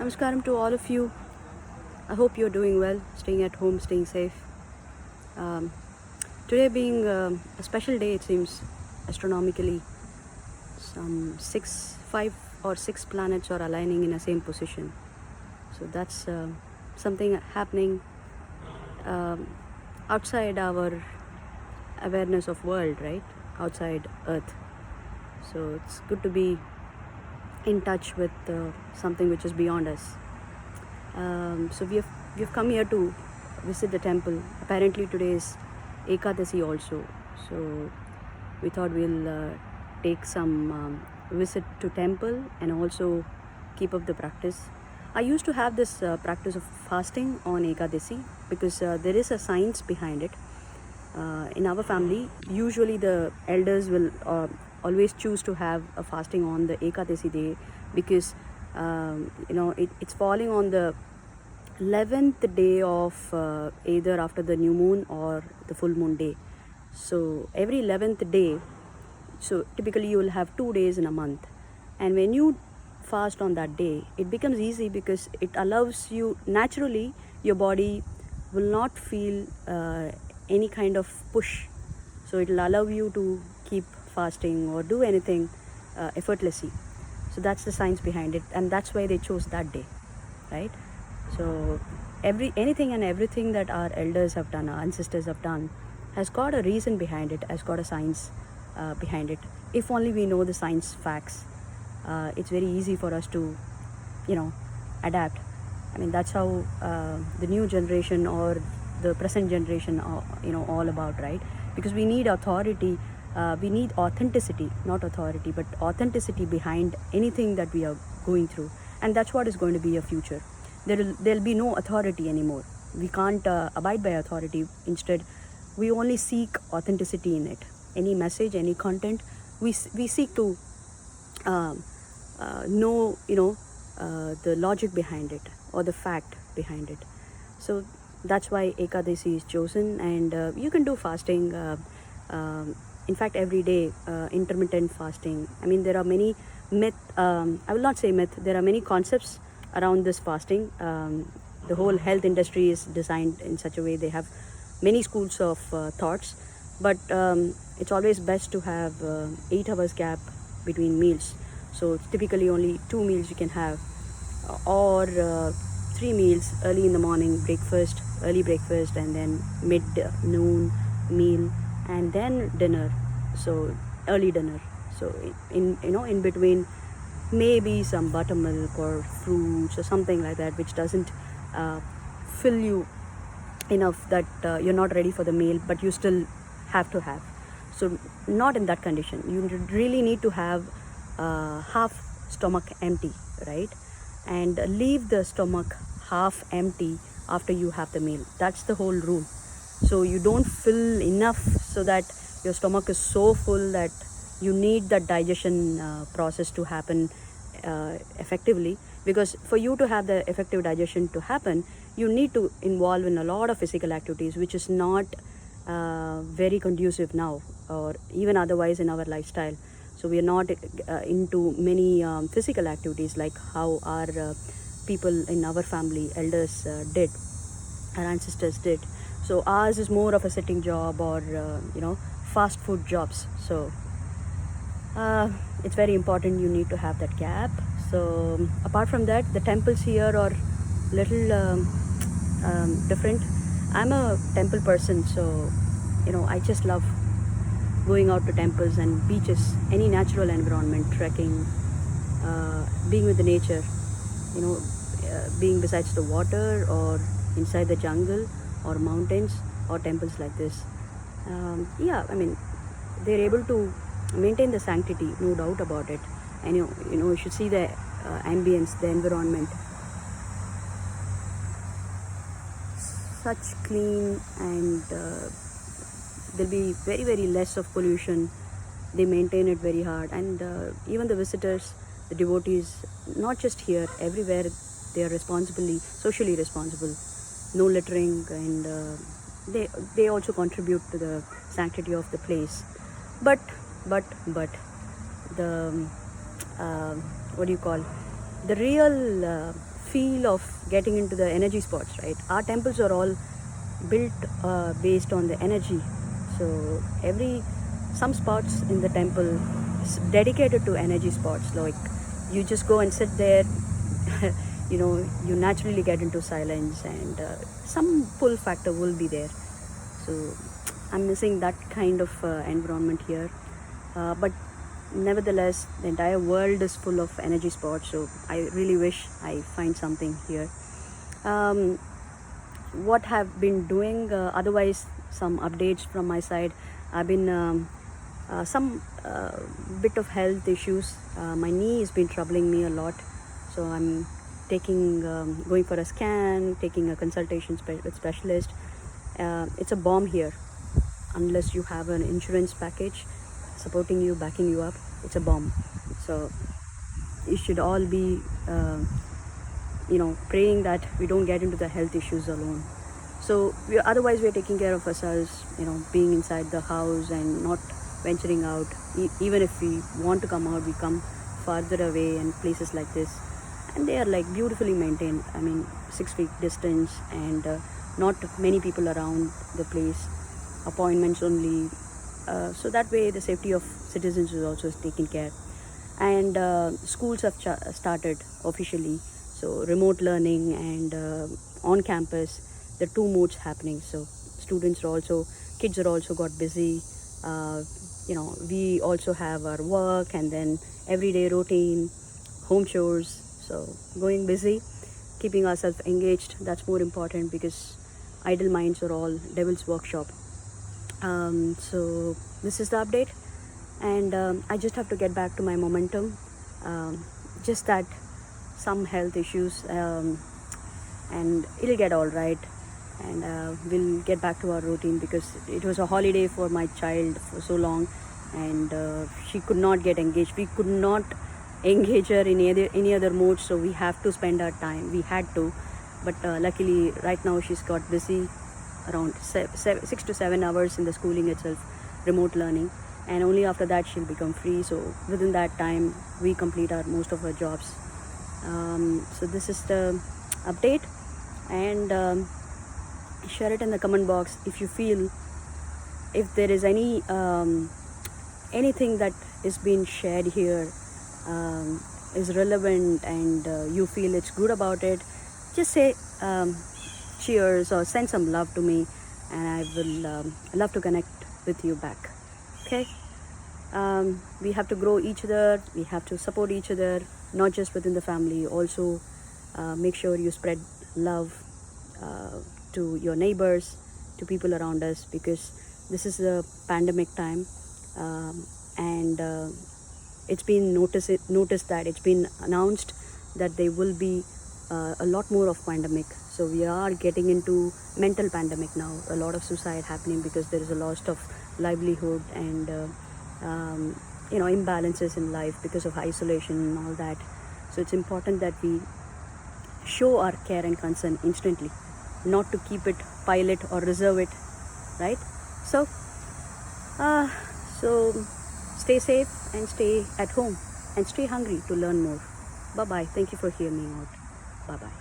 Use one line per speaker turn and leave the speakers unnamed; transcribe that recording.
Namaskaram to all of you. I hope you're doing well, staying at home, staying safe. Um, Today being a special day, it seems, astronomically, some 5 or 6 planets are aligning in the same position. So that's something happening um, outside our awareness of world, right? Outside Earth. So it's good to be in touch with something which is beyond us. So we've come here to visit the temple. Apparently today is Ekadasi also. So we thought we'll take some visit to temple and also keep up the practice. I used to have this practice of fasting on Ekadasi because there is a science behind it. In our family, usually the elders will always choose to have a fasting on the Ekadasi day because it's falling on the 11th day of either after the new moon or the full moon day. So every 11th day, so typically you will have 2 days in a month, and when you fast on that day, it becomes easy because it allows you naturally, your body will not feel any kind of push, so it will allow you to keep fasting or do anything effortlessly. So that's the science behind it, and that's why they chose that day, right? So anything and everything that our elders have done, our ancestors have done, has got a reason behind it, has got a science behind it. If only we know the science facts, it's very easy for us to, adapt. I mean, that's how the new generation or the present generation are, all about, right? Because we need authority, we need authenticity, not authority, but authenticity behind anything that we are going through, and that's what is going to be a future. There'll be no authority anymore. We can't abide by authority. Instead, we only seek authenticity in it. Any message, any content, we seek to know, the logic behind it or the fact behind it. So that's why Ekadasi is chosen, and you can do fasting. In fact, every day, intermittent fasting. I mean, there are many myth. I will not say myth. There are many concepts around this fasting. The whole health industry is designed in such a way, they have many schools of thoughts, but it's always best to have 8 hours gap between meals. So it's typically only 2 meals you can have, or 3 meals: early in the morning breakfast, early breakfast, and then mid noon meal, and then dinner. So early dinner. So in between, maybe some buttermilk or fruits or something like that, which doesn't fill you enough that you're not ready for the meal, but you still have to have. So not in that condition. You really need to have half stomach empty, right? And leave the stomach half empty after you have the meal. That's the whole rule. So you don't fill enough so that your stomach is so full that you need that digestion process to happen effectively. Because for you to have the effective digestion to happen, you need to involve in a lot of physical activities, which is not very conducive now, or even otherwise in our lifestyle. So we are not into many physical activities like how our people in our family, elders did, our ancestors did. So ours is more of a sitting job, or fast food jobs. So it's very important, you need to have that gap. So apart from that, the temples here are little different. I'm a temple person, so I just love going out to temples and beaches, any natural environment, trekking, being with the nature, being besides the water or inside the jungle or mountains or temples like this. I mean, they're able to maintain the sanctity, no doubt about it. And you should see the ambience, the environment, such clean, and there'll be very very less of pollution. They maintain it very hard, and even the visitors, the devotees, not just here, everywhere, they are socially responsible. No littering, and they also contribute to the sanctity of the place. But the what do you call, the real feel of getting into the energy spots, right? Our temples are all built based on the energy. So some spots in the temple is dedicated to energy spots. Like you just go and sit there, you naturally get into silence, and some pull factor will be there. So I'm missing that kind of environment here. But nevertheless, the entire world is full of energy spots. So I really wish I find something here. What have been doing otherwise, some updates from my side. I've been some bit of health issues. My knee has been troubling me a lot, so I'm going for a scan, taking a consultation with specialist. It's a bomb here. Unless you have an insurance package supporting you, backing you up, it's a bomb. So you should all be praying that we don't get into the health issues alone. So otherwise we're taking care of ourselves, being inside the house and not venturing out. Even if we want to come out, we come farther away, and places like this, and they are like beautifully maintained. I mean, 6 feet distance, and not many people around the place, appointments only. So that way the safety of citizens is also taken care. And schools have started officially, so remote learning and on campus, the two modes happening. So kids are also got busy. We also have our work, and then everyday routine, home chores. So going busy, keeping ourselves engaged, that's more important, because idle minds are all devil's workshop. So this is the update, and I just have to get back to my momentum. Just that some health issues, and it'll get all right, and we'll get back to our routine, because it was a holiday for my child for so long, and she could not get engaged. We could not engage her in any other mode, so we have to spend our time. We had to, but luckily right now she's got busy around 6 to 7 hours in the schooling itself, remote learning, and only after that she'll become free. So within that time we complete most of our jobs. So this is the update, and share it in the comment box if you feel, if there is anything that is being shared here is relevant, and you feel it's good about it. Just say cheers, or send some love to me, and I will love to connect with you back. Okay, we have to grow each other, we have to support each other, not just within the family. Also make sure you spread love to your neighbors, to people around us, because this is a pandemic time, and it's been noticed that it's been announced that there will be a lot more of pandemic. So we are getting into mental pandemic now. A lot of suicide happening because there is a loss of livelihood, and imbalances in life because of isolation and all that. So it's important that we show our care and concern instantly, not to keep it, pile it, or reserve it, right? So stay safe, and stay at home, and stay hungry to learn more. Bye bye. Thank you for hearing me out. Bye bye.